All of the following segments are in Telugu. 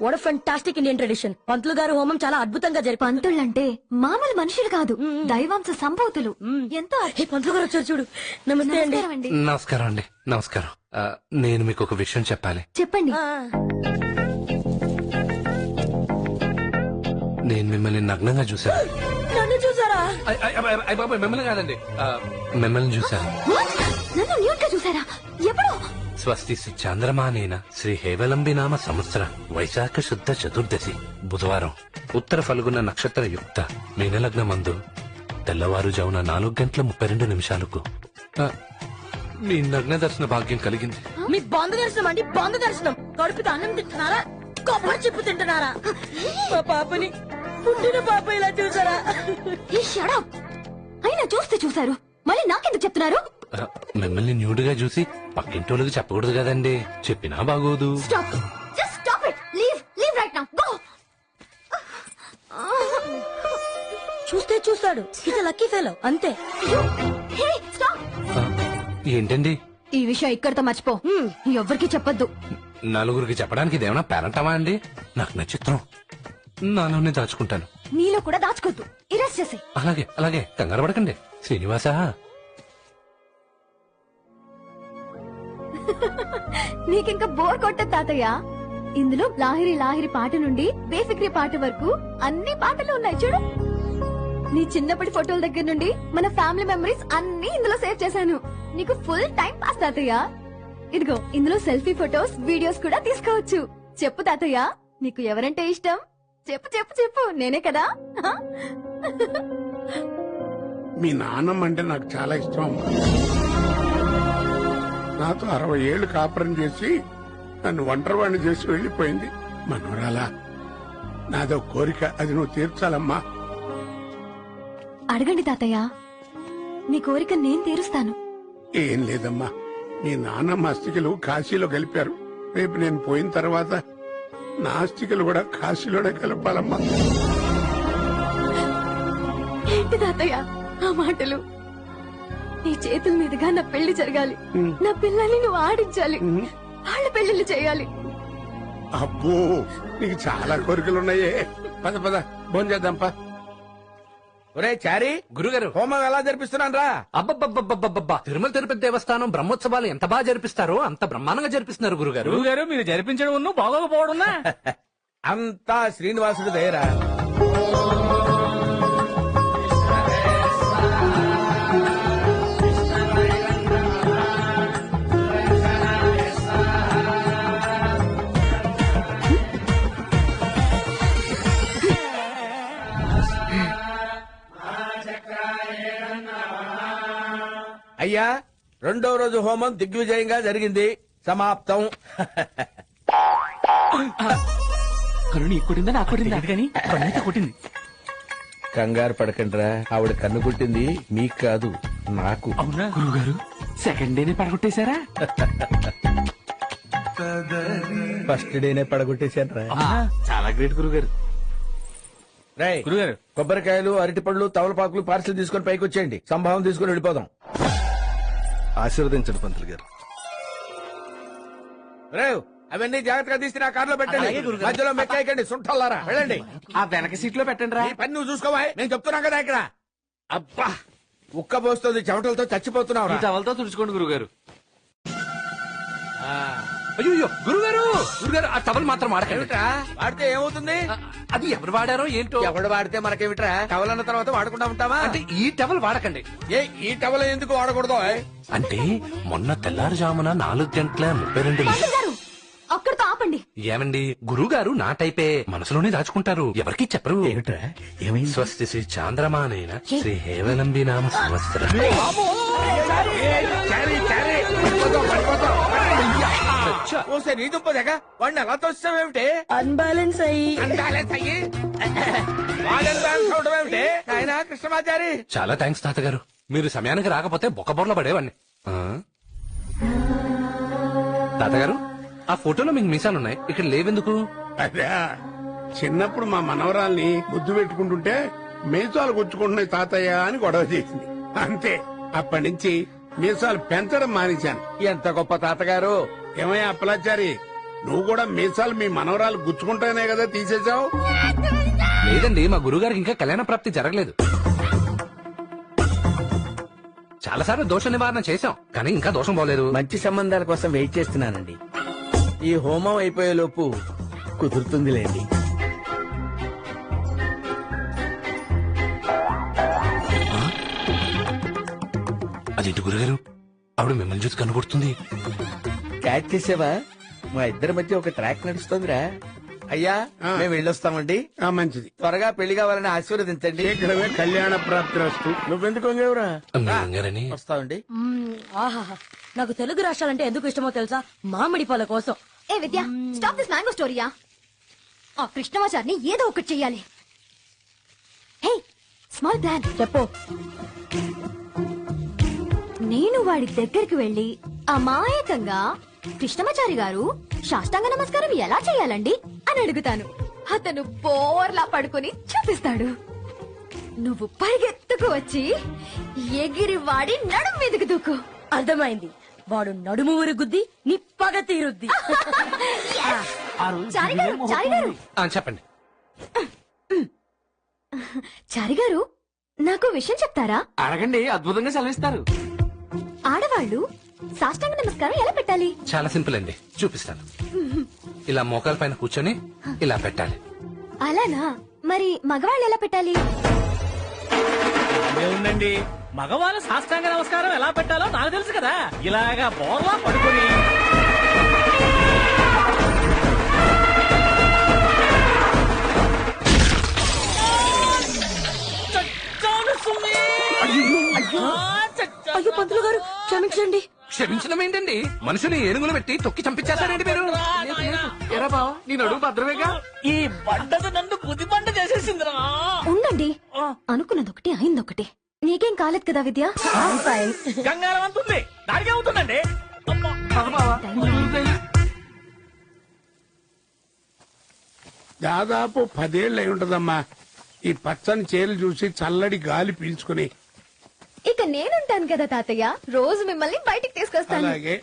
What fantastic Indian tradition. పంతులు గారు హోమం చాలా అద్భుతంగా జరిపి. పంతులంటే మామూలు మనుషులు కాదు, దైవాంశ సంభూతులు. ఎంతో పంతులు గారు వచ్చారు చూడు. నమస్తే అండి. నమస్కారం అండి. నమస్కారం. నేను మీకు ఒక విషయం చెప్పాలి. చెప్పండి. నేను మిమ్మల్ని నగ్నంగా చూశాను. నన్ను చూసారా? మిమ్మల్ని కాదండి, మిమ్మల్ని చూశాను. నన్ను న్యూట్ గా చూసారా? ఎప్పుడు? స్వస్తి చాంద్రమానేన శ్రీ హేవలంబి నామ సంవత్సర వైశాఖ శుద్ధ చతుర్దశి బుధవారం ఉత్తర ఫల్గుణ నక్షత్ర యుక్త మీనలగ్న మందు తెల్లవారుజామున 4:32 మీ నగ్న దర్శన భాగ్యం కలిగింది. మీ బంధు దర్శనం అండి. బంధు దర్శనం. కడుపుతో అన్నం తింటున్నారా? కొబ్బరి చెప్పు తింటున్నారా? మా పాపని, పుట్టిన పాప ఇలా చూసారా? అయినా చూస్తే చూసారు, మళ్ళీ నాకెందుకు చెప్తున్నారు? మిమ్మల్ని న్యూడ్గా చూసి పక్కింటోళ్ళకి చెప్పకూడదు కదండి. చెప్పినా బాగోదు. చూస్తే చూస్తాడు. ఇట్స్ లక్కీ ఫెలో అంతే. ఏంటండి ఈ విషయం ఇక్కడితో మర్చిపో. ఎవ్వరికి చెప్పొద్దు. నలుగురికి చెప్పడానికి ఇదేమన్నా పేరంటమా అండి? నాకు నచ్చిత్రం నాలోనే దాచుకుంటాను. నీలో కూడా దాచుకోద్దు. ఇరెస్ట్ చేసే. అలాగే అలాగే, కంగారు పడకండి. శ్రీనివాస, నీకింకా బోర్ కొట్టదు తాతయ్య. ఇందులో లాహిరి లాహిరి పాట నుండి బేఫిక్రీ పాట వరకు అన్ని పాటలు ఉన్నాయి చూడు. నీ చిన్నప్పటి ఫోటోల దగ్గర నుండి మన ఫ్యామిలీ మెమరీస్ అన్ని ఇందులో సేవ్ చేశాను. నీకు ఫుల్ టైం పాస్ తాతయ్య. ఇదిగో ఇందులో సెల్ఫీ ఫోటోస్, వీడియోస్ కూడా తీసుకోవచ్చు. చెప్పు తాతయ్య, నీకు ఎవరంటే ఇష్టం? చెప్పు చెప్పు చెప్పు. నేనే కదా. మీ నాన్నమ్మ అంటే నాకు చాలా ఇష్టం అమ్మా. నాతో 60 ఏళ్లు కాపురం చేసి నన్ను ఒంటరివాణ్ణి చేసి వెళ్లిపోయింది. మనవరాలా, నాదో కోరిక, అది నువ్వు తీర్చాలమ్మా. అడగండి తాతయ్య, మీ కోరిక నేను తీరుస్తాను. ఏం లేదమ్మా, మీ నాన్నమ్మ అస్థికలు కాశీలో కలిపారు. రేపు నేను పోయిన తర్వాత నా అస్థికలు కూడా కాశీలోనే కలపాలమ్మా. ఏంటి తాతయ్య ఆ మాటలు? నీ చేతుల మీదుగా నా పెళ్లి జరగాలి. నా పిల్లల్ని నువ్వు ఆడించాలి. వాళ్ళ పెళ్లిళ్ళు చేయాలి. అబ్బో, నీకు చాలా కోరికలున్నాయే. పద పద, భోజనం చేద్దాంపా. ఒరే చారి, గురుగారు హోమం ఎలా జరిపిస్తున్నాను రా? అబ్బబ్బబ్బబ్బబ్బబ్బా, తిరుమల తిరుపతి దేవస్థానం బ్రహ్మోత్సవాలు ఎంత బాగా జరిపిస్తారో అంత బ్రహ్మాండంగా జరిపిస్తున్నారు గురుగారు. గురుగారు, మీరు జరిపించడం బాగోకపోవడం అంతా శ్రీనివాసుడు దయరా. అయ్యా, 2వ రోజు హోమం దిగ్విజయంగా జరిగింది. సమాప్తం. కరుణ కొట్టిందా నాకు కొట్టిందా కానీ కొట్టింది. కంగారు పడకండిరా, ఆవిడ కన్ను కొట్టింది మీకు కాదు, నాకు. అవునా గురుగారు? సెకండ్ డేనే పడగొట్టేశారా? ఫస్ట్ డేనే పడగొట్టేశారా? చాలా గ్రేట్ గురుగారు. రాయ్ గురుగారు, కొబ్బరికాయలు, అరటిపళ్ళు, తవలపాకులు పార్సల్ తీసుకుని పైకి వచ్చేయండి. సంభావం తీసుకుని వెళ్ళిపోదాం. ఆశీర్వదించండి పంతులు గారు. రేవ్, అవన్నీ జాగ్రత్తగా తీసి నా కారులో పెట్టండి. మధ్యలో మెక్కాయకండి, సుంఠల్లారా. వెళ్ళండి. ఆ వెనక సీట్ లో పెట్టండి రా. ఈ పని నువ్వు చూసుకోవా, నేను చెప్తున్నా కదా ఇక్కడ. అబ్బా, ఉక్క పోస్తుంది, చెమటలతో చచ్చిపోతున్నావు. టవల్తో తుడుచుకోండి గురుగారు. అయ్యో గురుగారు, గురుగారు ఆ టవల్ మాత్రం వాడకండి. వాడితే ఏమవుతుంది? అది ఎవరు వాడారో ఏంటో. ఎవడు వాడితే మనకేమిట్రా? టవల్ అన్న తర్వాత వాడకుండా ఉంటావా? అంటే ఈ టవల్ వాడకండి. ఈ టవల్ ఎందుకు వాడకూడదు? అంటే మొన్న తెల్లారుజామున 4:32 అక్కడితో ఆపండి. ఏమండి, గురుగారు నా టైపే, మనసులోనే దాచుకుంటారు, ఎవరికి చెప్పరు. స్వస్తి శ్రీ చాంద్రమానేన శ్రీ హేవలంబి నామ సంవత్సర. నీ దుంపదగా వాడిని ఎలా తోస్తావేమిటి? అన్బాలెన్స్ అయ్యి ఏమిటి ఆయన కృష్ణమాచారి? చాలా థ్యాంక్స్ తాతగారు, మీరు సమయానికి రాకపోతే బొక్కబొర్ల పడేవాడిని. తాతగారు, ఆ ఫోటోలో మీకు మీసాలున్నాయి, ఇక్కడ లేవెందుకు? అదే, చిన్నప్పుడు మా మనవరాల్ని ముద్దు పెట్టుకుంటుంటే మీసాలు గుచ్చుకుంటున్నాయి తాతయ్య అని గొడవ చేసింది. అంతే, అప్పటి నుంచి మీసాలు పెంచడం మానేశాను. ఎంత గొప్ప తాతగారు. ఏమయ్యా అప్పలాచారి, నువ్వు కూడా మీసాలు మీ మనవరాలు గుచ్చుకుంటానే కదా తీసేశావు. లేదండి, మా గురుగారికి ఇంకా కళ్యాణ ప్రాప్తి జరగలేదు. చాలాసార్లు దోష నివారణ చేశాం, కానీ ఇంకా దోషం పోలేదు. మంచి సంబంధాల కోసం వెయిట్ చేస్తున్నానండి. ఈ హోమం అయిపోయే లోపు కుదురుతుందిలేండి. అదేంటి గురుగారు, ఆవిడ మిమ్మల్ని చూసి కనుగొడుతుంది. క్యాచ్ చేసావా? మా ఇద్దరి మధ్య ఒక ట్రాక్ నడుస్తుందిరా. అయ్యా మేము వెళ్ళొస్తామండి. మంచిది. త్వరగా పెళ్లి కావాలని ఆశీర్వదించండి. శీఘ్రమే కళ్యాణ ప్రాప్తి వస్తు. నువ్వెందుకు వంగేవురా? గారని వస్తామండి. ఆహాహా, నాకు తెలుగు రాష్ట్రాలంటే ఎందుకు ఇష్టమో తెలుసా? మామిడి పళ్ళ కోసం. ఏ విద్య, స్టాప్ దిస్ మ్యాంగో స్టోరీయా. ఆ కృష్ణమాచారిని ఏదో ఒకటి చెయ్యాలి. హే, స్మాల్ ప్లాన్. చెప్పు. నేను వాడి దగ్గరికి వెళ్లి అమాయకంగా కృష్ణమాచారి గారు సాష్టాంగ నమస్కారం ఎలా చేయాలండి అని అడుగుతాను. అతను బోర్లా పడుకుని చూపిస్తాడు. నువ్వు పరిగెత్తుకు వచ్చి ఎగిరి వాడి నడుం మీదకి దూకు. అర్థమైంది. వాడు నడుము ఊరి గుద్ది నీ పగ తీరుద్ది. చారిగారు చెప్పండి. చారిగారు, నాకు విషయం చెప్తారా? అడగండి, అద్భుతంగా సెలవిస్తారు. ఆడవాళ్ళు సాష్టాంగ నమస్కారం ఎలా పెట్టాలి? చాలా సింపుల్ అండి, చూపిస్తాను. ఇలా మోకాల పైన కూర్చొని ఇలా పెట్టాలి. అలానా? మరి మగవాళ్ళు ఎలా పెట్టాలి? ఉండండి, మగవాళ్ళ సాష్టాంగ నమస్కారం ఎలా పెట్టాలో నాకు తెలుసు కదా. ఇలాగా బోర్లా పడుకొని అయ్యో పంతులు గారు, క్షమించండి. క్షమించడం ఏంటండి? మనుషుని ఏనుగులు పెట్టి తొక్కి చంపించేస్తారండి మీరు. ఎరా బావ, నీ నడుము భద్రమేగా. ఈ బండది నన్ను బుద్ధి బండ చేసేసిందిరా. ఉండండి, అనుకున్నదొకటి అయిందొకటి. నీకేం కాలేదు కదా విద్య? గంగారం అంతుంది, దానికి అవుతుందండి. దాదాపు 10 ఏళ్ళు అయి ఉంటదమ్మా ఈ పచ్చని చేలు చూసి చల్లడి గాలి పీల్చుకుని. ఇక నేనుంటాను కదా తాతయ్య, రోజు మిమ్మల్ని బయటికి తీసుకొస్తాను. అలాగే.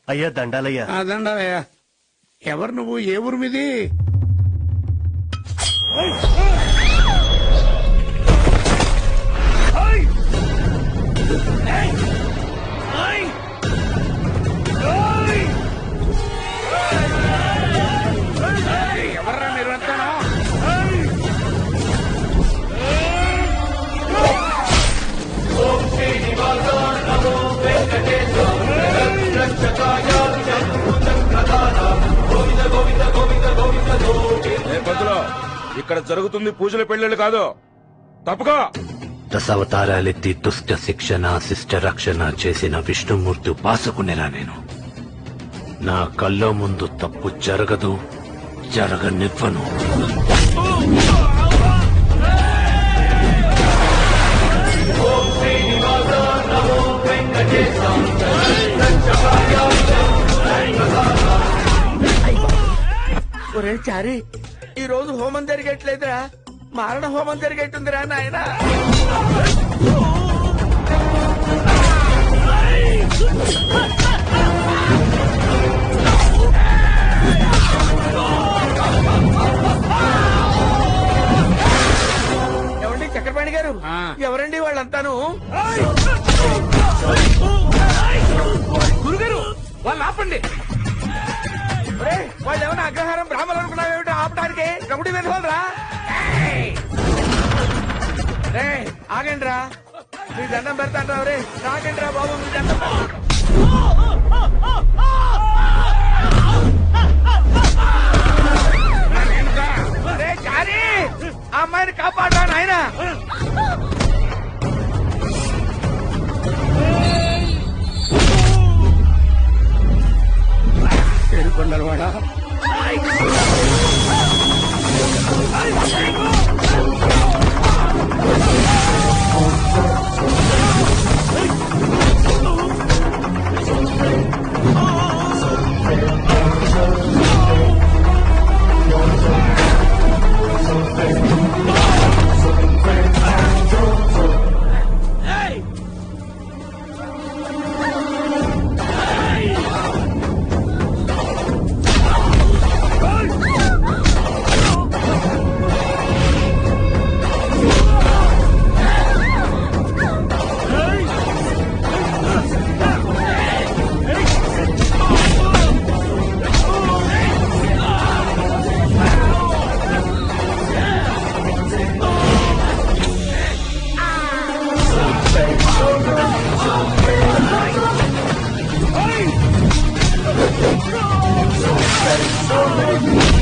అయ్యా దండాలయ్యా. అదండవయ్యా. ఎవరు నువ్వు? ఏ ఊరు మీది? ఎవర్రా మీరు అంటాను? ఇక్కడ జరుగుతుంది పూజల పెళ్లిళ్ళు కాదు. తప్పుకో. దశావతారాలెత్తి దుష్ట శిక్షణ శిష్ట రక్షణ చేసిన విష్ణుమూర్తి ఉపాసకునేరా నేను. నా కళ్ళ ముందు తప్పు జరగదు, జరగనివ్వను. ఒరే చారి, ఈ రోజు హోమం జరిగేట్లేదురా. మారణ హోమం జరిగేట్టుందిరా నాయన. ఎవరండి చక్రపాణి గారు? ఎవరండి వాళ్ళంతాను? గురుగారు, వాళ్ళు ఆపండి. వాళ్ళు ఏమైనా అగ్రహారం బ్రాహ్మణులు అనుకున్నావేమిటో ఆపడానికి? రౌడీ వెధవలరా. రే ఆగండి రా, మీ దండం పెడతాను రా. రే రాగండి రా బాబు, మీ దండం. రే చారి, ఆ అమ్మాయిని కాపాడరా నాయన. ఏడుకొండలవాడా. Hey!